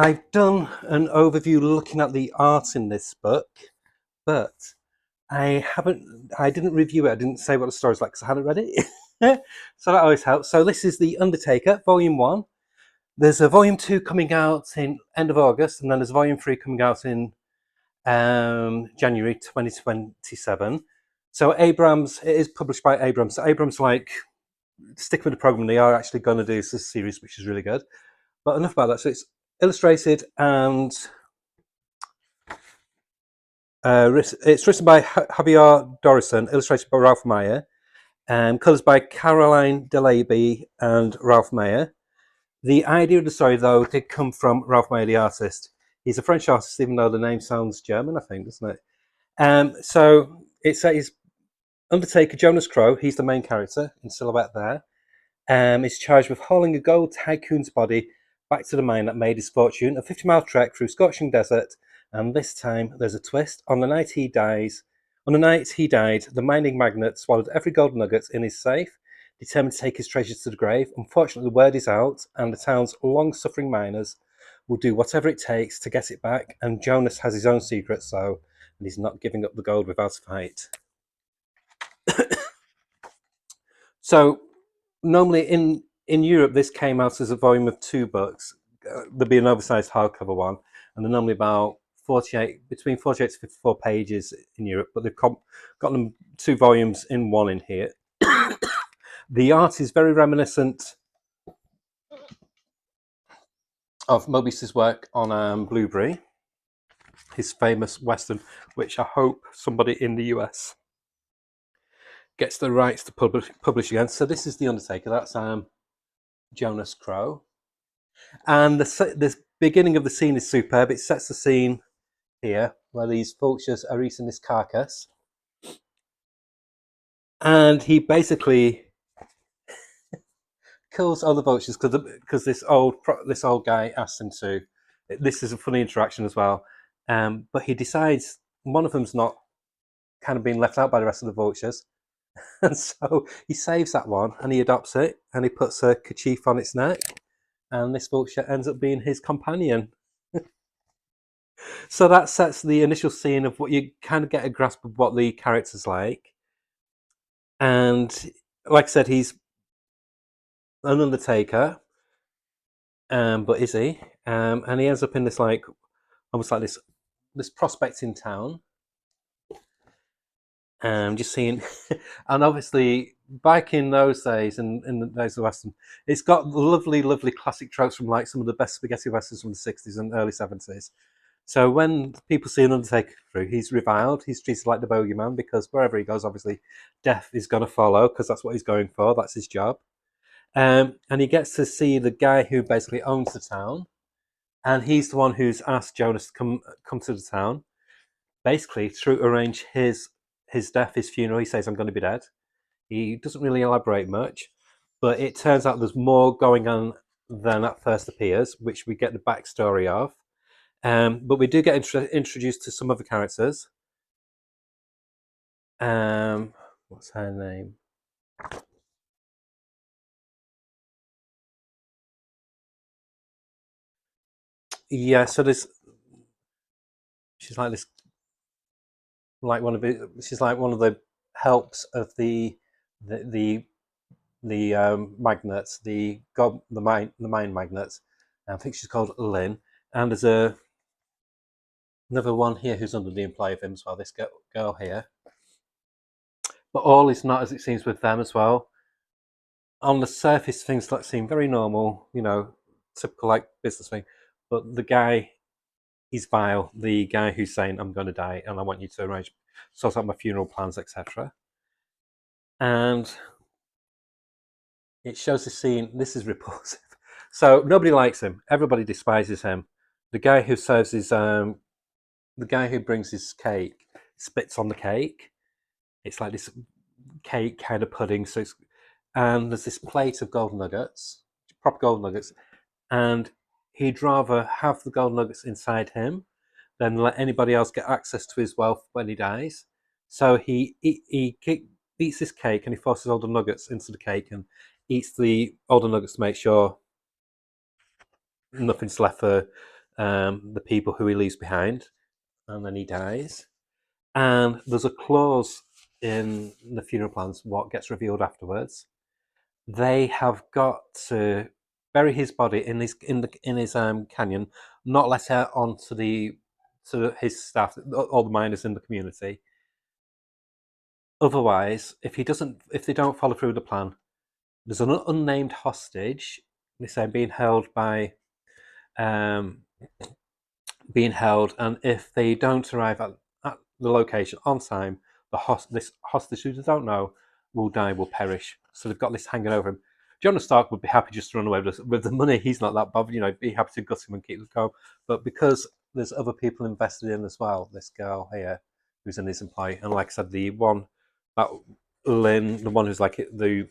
I've done an overview looking at the art in this book, but I didn't review it. I didn't say what the story's like because I hadn't read it. So that always helps. So this is the Undertaker, Volume 1. There's a Volume 2 coming out in end of August, and then there's Volume 3 coming out in January 2027. So Abrams, it is published by Abrams. So Abrams, like, stick with the program. They are actually going to do this series, which is really good. But enough about that. So it's illustrated and it's written by Javier Dorison, illustrated by Ralph Meyer, and colours by Caroline Delaby and Ralph Meyer. The idea of the story, though, did come from Ralph Meyer, the artist. He's a French artist, even though the name sounds German, I think, doesn't it? So it's Undertaker, Jonas Crow. He's the main character in silhouette there. Is charged with hauling a gold tycoon's body back to the mine that made his fortune. A 50-mile trek through scorching desert, and this time there's a twist. On the night he died, the mining magnate swallowed every gold nugget in his safe, determined to take his treasures to the grave. Unfortunately, the word is out, and the town's long-suffering miners will do whatever it takes to get it back. And Jonas has his own secrets, and he's not giving up the gold without a fight. So normally in Europe, this came out as a volume of 2 books. There'd be an oversized hardcover one, and they're normally about between 48 to 54 pages in Europe, but they've got them 2 volumes in one in here. The art is very reminiscent of Mobius's work on Blueberry, his famous Western, which I hope somebody in the US gets the rights to publish again. So this is The Undertaker, that's Jonas Crow. And the beginning of the scene is superb. It sets the scene here, where these vultures are eating this carcass. And he basically kills all the vultures because this old guy asked him to. This is a funny interaction as well. But he decides one of them's not kind of being left out by the rest of the vultures. And so he saves that one and he adopts it and he puts a kerchief on its neck. And this vulture ends up being his companion. So that sets the initial scene of what you kind of get a grasp of what the character's like. And like I said, he's an undertaker, but is he? And he ends up in this almost like this prospecting town. Just seeing, and obviously back in those days, in the days of Western, it's got lovely, lovely classic tropes from like some of the best spaghetti westerns from the 60s and early 70s. So when people see an Undertaker through, he's reviled, he's treated like the bogeyman, because wherever he goes, obviously death is going to follow, because that's what he's going for, that's his job. And he gets to see the guy who basically owns the town, and he's the one who's asked Jonas to come to the town, basically to arrange his death, his funeral. He says, I'm going to be dead. He doesn't really elaborate much, but it turns out there's more going on than at first appears, which we get the backstory of. But we do get introduced to some other characters. What's her name? Yeah, so she's like this, like she's like one of the helps of the magnates, the mine magnates. I think she's called Lynn, and there's another one here who's under the employ of him as well. This girl here, but all is not as it seems with them as well. On the surface, things seem very normal, typical like business thing. But the guy is vile. The guy who's saying, "I'm going to die, and I want you to sort out my funeral plans, etc." And it shows the scene. This is repulsive. So nobody likes him. Everybody despises him. The guy who serves the guy who brings his cake spits on the cake. It's like this cake kind of pudding. And there's this plate of gold nuggets, proper gold nuggets, and he'd rather have the gold nuggets inside him than let anybody else get access to his wealth when he dies. So he eats this cake and he forces all the nuggets into the cake and eats all the nuggets to make sure nothing's left for the people who he leaves behind, and then he dies. And there's a clause in the funeral plans, what gets revealed afterwards. They have got to bury his body in his canyon, not let out onto to his staff, all the miners in the community. Otherwise, if they don't follow through the plan, there's an unnamed hostage. They say um, being held, and if they don't arrive at the location on time, this hostage who they don't know will die, will perish. So they've got this hanging over him. Jonas Stark would be happy just to run away with the money. He's not that bothered, be happy to gut him and keep the calm. But because there's other people invested in as well, this girl here who's in his employ, and like I said, the one that Lynn, the one who's like the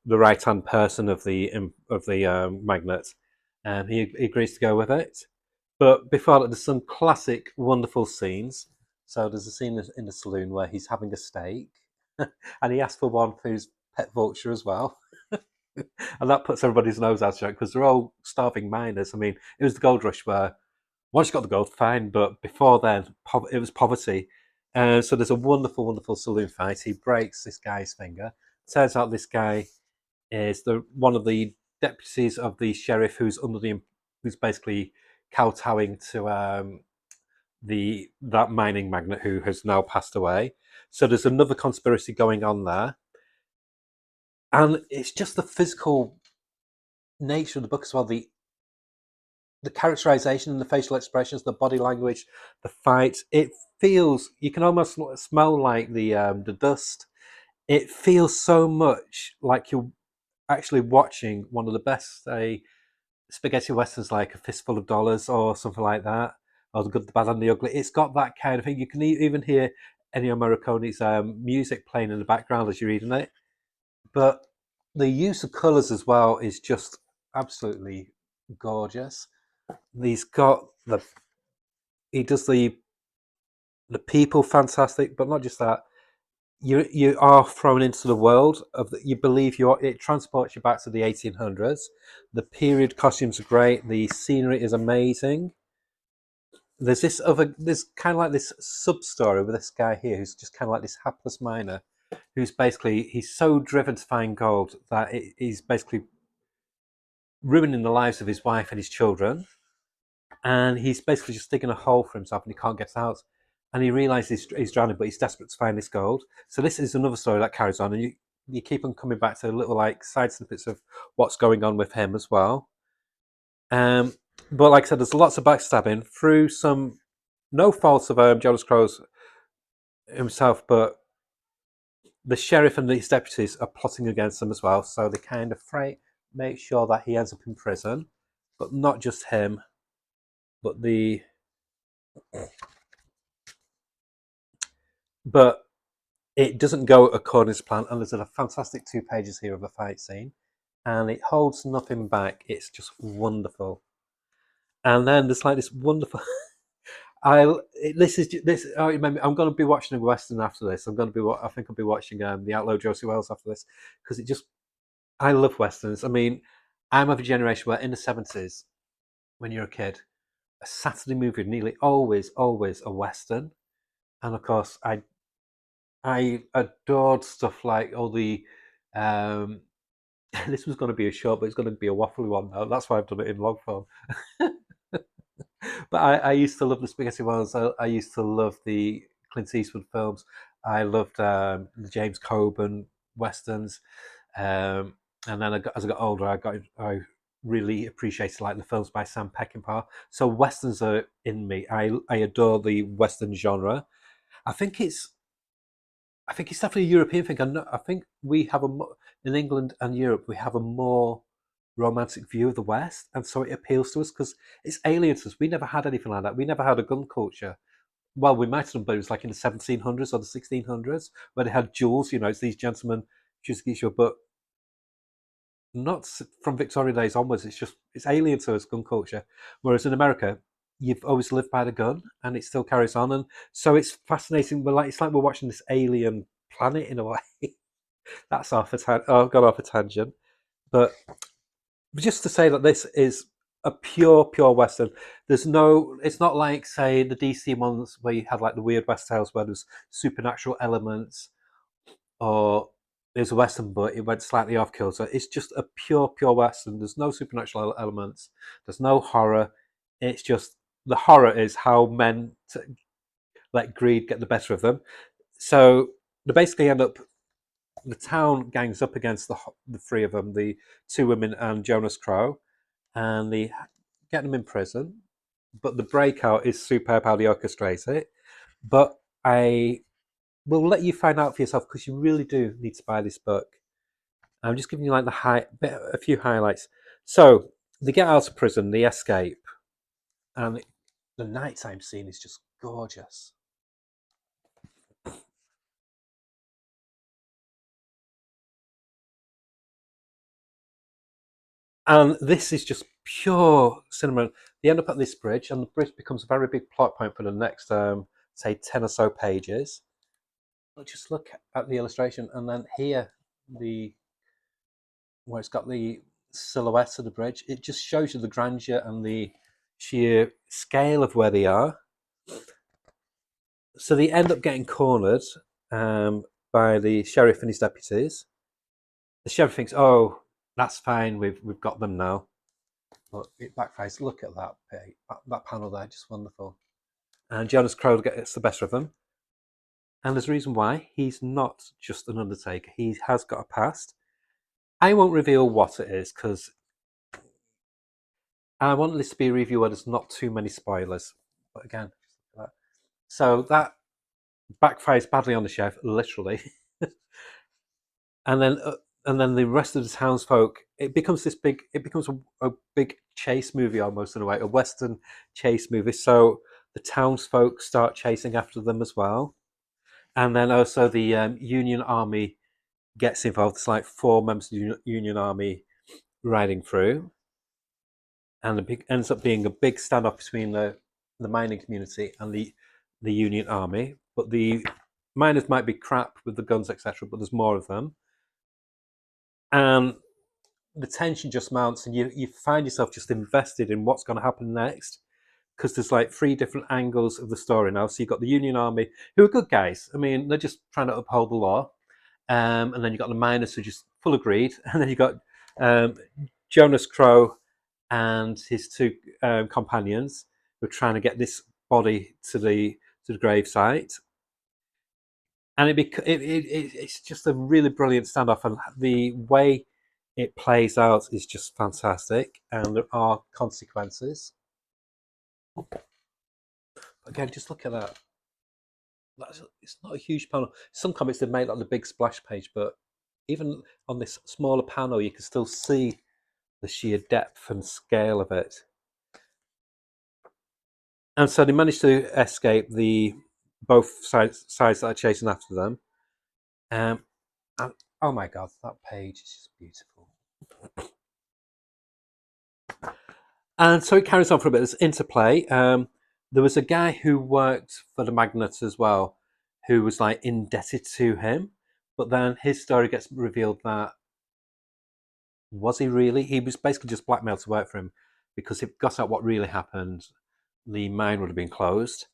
right hand person of the magnet, and he agrees to go with it. But before that, there's some classic, wonderful scenes. So there's a scene in the saloon where he's having a steak, and he asks for one for his pet vulture as well. And that puts everybody's nose out of joint because they're all starving miners. I mean, it was the gold rush where once you got the gold, fine, but before then, it was poverty. So there's a wonderful, wonderful saloon fight. He breaks this guy's finger. Turns out this guy is one of the deputies of the sheriff who's basically kowtowing to that mining magnate who has now passed away. So there's another conspiracy going on there, and it's just the physical nature of the book as well. The characterization and the facial expressions, the body language, the fight. It feels you can almost smell like the dust. It feels so much like you're actually watching one of the best, say, spaghetti westerns like A Fistful of Dollars or something like that, or The Good, the Bad, and the Ugly. It's got that kind of thing. You can even hear Ennio Morricone's music playing in the background as you're reading it. But the use of colours as well is just absolutely gorgeous. He's got he does the people fantastic, but not just that. You are thrown into the world of you believe it transports you back to the 1800s. The period costumes are great, the scenery is amazing. There's kind of like this sub story with this guy here who's just kind of like this hapless miner who's basically he's so driven to find gold that he's basically ruining the lives of his wife and his children, and he's basically just digging a hole for himself and he can't get out. And he realizes he's drowning, but he's desperate to find this gold. So this is another story that carries on, and you keep on coming back to little like side snippets of what's going on with him as well. Um, but like I said, there's lots of backstabbing through some no fault of Jonas Crow's himself, but the sheriff and these deputies are plotting against him as well. So they kind of make sure that he ends up in prison, but not just him, but but it doesn't go according to plan, and there's a fantastic 2 pages here of a fight scene, and it holds nothing back. It's just wonderful. And then there's like this wonderful. This. Oh, remember, I'm going to be watching a western after this. I think I'll be watching the Outlaw Josie Wells after this because it just. I love westerns. I mean, I'm of a generation where in the '70s, when you're a kid, a Saturday movie nearly always a western, and of course I adored stuff like all the. Um, this was going to be a short, but it's going to be a waffly one now. That's why I've done it in long form. But I used to love the spaghetti ones. I used to love the Clint Eastwood films. I loved the James Coburn westerns. Um, and then as I got older, I really appreciated like the films by Sam Peckinpah. So westerns are in me. I adore the western genre. I think it's I think it's definitely a European thing. I think we have in England and Europe we have a more romantic view of the West, and so it appeals to us because it's alien to us. We never had anything like that. We never had a gun culture. Well, we might have done, but it was like in the 1700s or the 1600s where they had duels. It's these gentlemen just get you, but not from Victorian days onwards. It's alien to us, gun culture. Whereas in America, you've always lived by the gun, and it still carries on. And so it's fascinating. It's like we're watching this alien planet in a way. That's off a I've gone off a tangent, but just to say that this is a pure western. There's no. It's not like say the DC ones where you had like the weird West Tales where there's supernatural elements or there's a western but it went slightly off kilter. It's just a pure western. There's no supernatural elements. There's no horror. It's just the horror is how men let greed get the better of them. So they basically end up the town gangs up against the three of them, the two women and Jonas Crow, and they get them in prison. But the breakout is superb how they orchestrate it. But I will let you find out for yourself because you really do need to buy this book. I'm just giving you like a few highlights. So they get out of prison, they escape, and the nighttime scene is just gorgeous. And this is just pure cinema. They end up at this bridge, and the bridge becomes a very big plot point for the next, say, 10 or so pages. But just look at the illustration, and then here, the where it's got the silhouette of the bridge, it just shows you the grandeur and the sheer scale of where they are. So they end up getting cornered by the sheriff and his deputies. The sheriff thinks, "Oh, that's fine. We've got them now." But it backfires. Look at that panel there, just wonderful. And Jonas Crow gets the best of them. And there's a reason why. He's not just an Undertaker. He has got a past. I won't reveal what it is because I want this to be a review where there's not too many spoilers. But again, so that backfires badly on the chef, literally. and then uh, and then the rest of the townsfolk, it becomes this big. It becomes a big chase movie almost in a way, a western chase movie. So the townsfolk start chasing after them as well, and then also the Union Army gets involved. It's like four members of the Union Army riding through, and it ends up being a big standoff between the mining community and the Union Army. But the miners might be crap with the guns, etc. But there's more of them, and the tension just mounts, and you find yourself just invested in what's going to happen next because there's like three different angles of the story now. So you've got the Union Army, who are good guys. I mean, they're just trying to uphold the law. And then you've got the miners who are just full of greed. And then you've got um, Jonas Crow and his two companions who are trying to get this body to the grave site. And it's just a really brilliant standoff. And the way it plays out is just fantastic. And there are consequences. Again, just look at that. It's not a huge panel. Some comics they've made like the big splash page, but even on this smaller panel, you can still see the sheer depth and scale of it. And so they managed to escape the both sides that are chasing after them. And oh my god, that page is just beautiful. And so it carries on for a bit. There's interplay. There was a guy who worked for the Magnets as well, who was like indebted to him. But then his story gets revealed that was he really? He was basically just blackmailed to work for him because if got out what really happened, the mine would have been closed.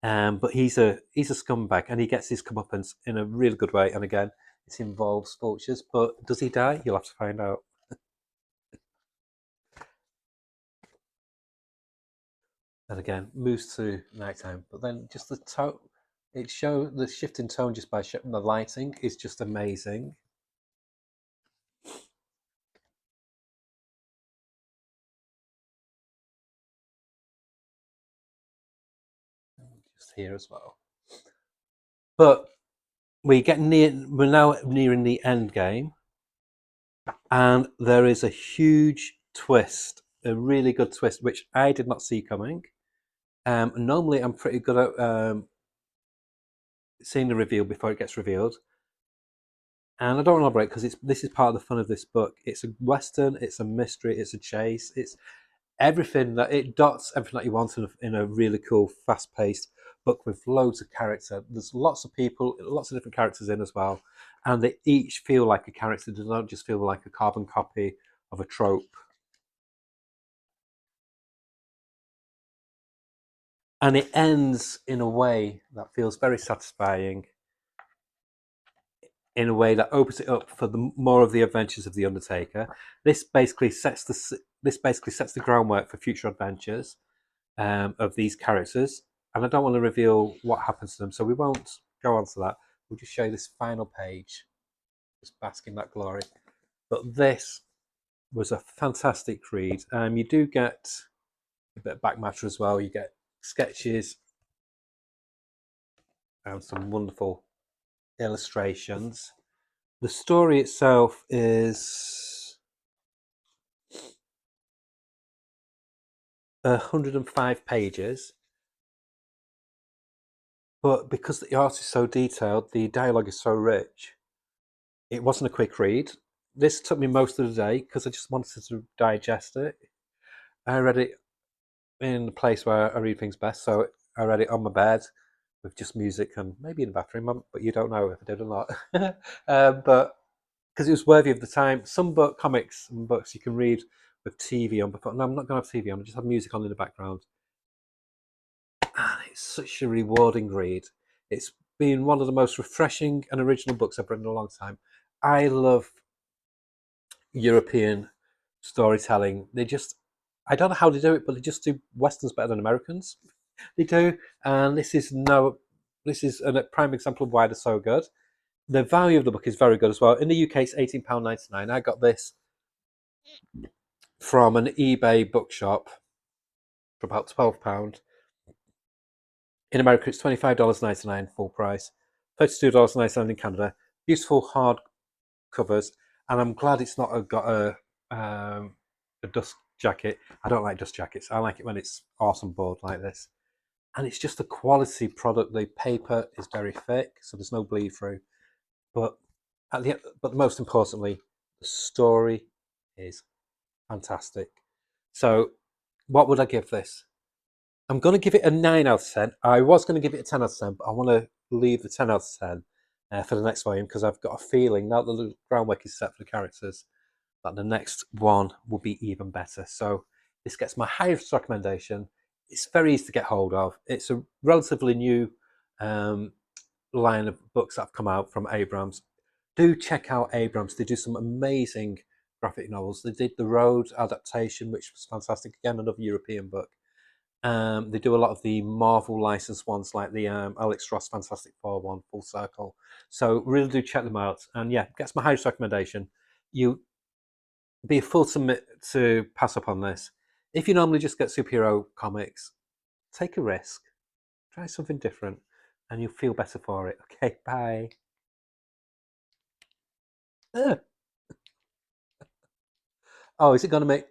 But he's a scumbag, and he gets his comeuppance in a really good way. And again, it involves vultures. But does he die? You'll have to find out. And again, moves to nighttime. But then just the tone, it show the shift in tone just by the lighting is just amazing. Just here as well. But we're now nearing the end game, and there is a huge twist, a really good twist, which I did not see coming. Normally, I'm pretty good at seeing the reveal before it gets revealed, and I don't want to elaborate because this is part of the fun of this book. It's a western, it's a mystery, it's a chase, it's everything that it dots everything that you want in a really cool, fast-paced book with loads of character. There's lots of people, lots of different characters in as well, and they each feel like a character. They don't just feel like a carbon copy of a trope. And it ends in a way that feels very satisfying, in a way that opens it up for more of the adventures of the Undertaker. This basically sets the groundwork for future adventures of these characters. And I don't want to reveal what happens to them, so we won't go on to that. We'll just show you this final page, just bask in that glory. But this was a fantastic read. You do get a bit of back matter as well. You get sketches and some wonderful illustrations. The story itself is 105 pages, but because the art is so detailed, the dialogue is so rich, it wasn't a quick read. This took me most of the day because I just wanted to digest it. I read it in the place where I read things best, so I read it on my bed with just music and maybe in the bathroom, but you don't know if I did or not. But because it was worthy of the time. Some comics and books you can read with TV on, but no, I'm not going to have TV on. I just have music on in the background. And it's such a rewarding read. It's been one of the most refreshing and original books I've read in a long time. I love European storytelling. I don't know how they do it, but they just do Westerns better than Americans. They do. And this is a prime example of why they're so good. The value of the book is very good as well. In the UK, it's £18.99. I got this from an eBay bookshop for about £12. In America, it's $25.99 full price, $32.99 in Canada. Beautiful hard covers, and I'm glad it's not got a dust jacket. I don't like dust jackets. I like it when it's awesome board like this. And it's just a quality product. The paper is very thick, so there's no bleed through. But most importantly, the story is fantastic. So, what would I give this? I'm going to give it a 9 out of 10. I was going to give it a 10 out of 10, but I want to leave the 10 out of 10 for the next volume because I've got a feeling, now that the groundwork is set for the characters, that the next one will be even better. So this gets my highest recommendation. It's very easy to get hold of. It's a relatively new line of books that have come out from Abrams. Do check out Abrams. They do some amazing graphic novels. They did the Road adaptation, which was fantastic. Again, another European book. They do a lot of the Marvel licensed ones, like the Alex Ross Fantastic Four one, Full Circle. So really do check them out. And yeah, that's my highest recommendation. You be a fool to pass up on this. If you normally just get superhero comics, take a risk. Try something different, and you'll feel better for it. Okay, bye. Oh, is it going to make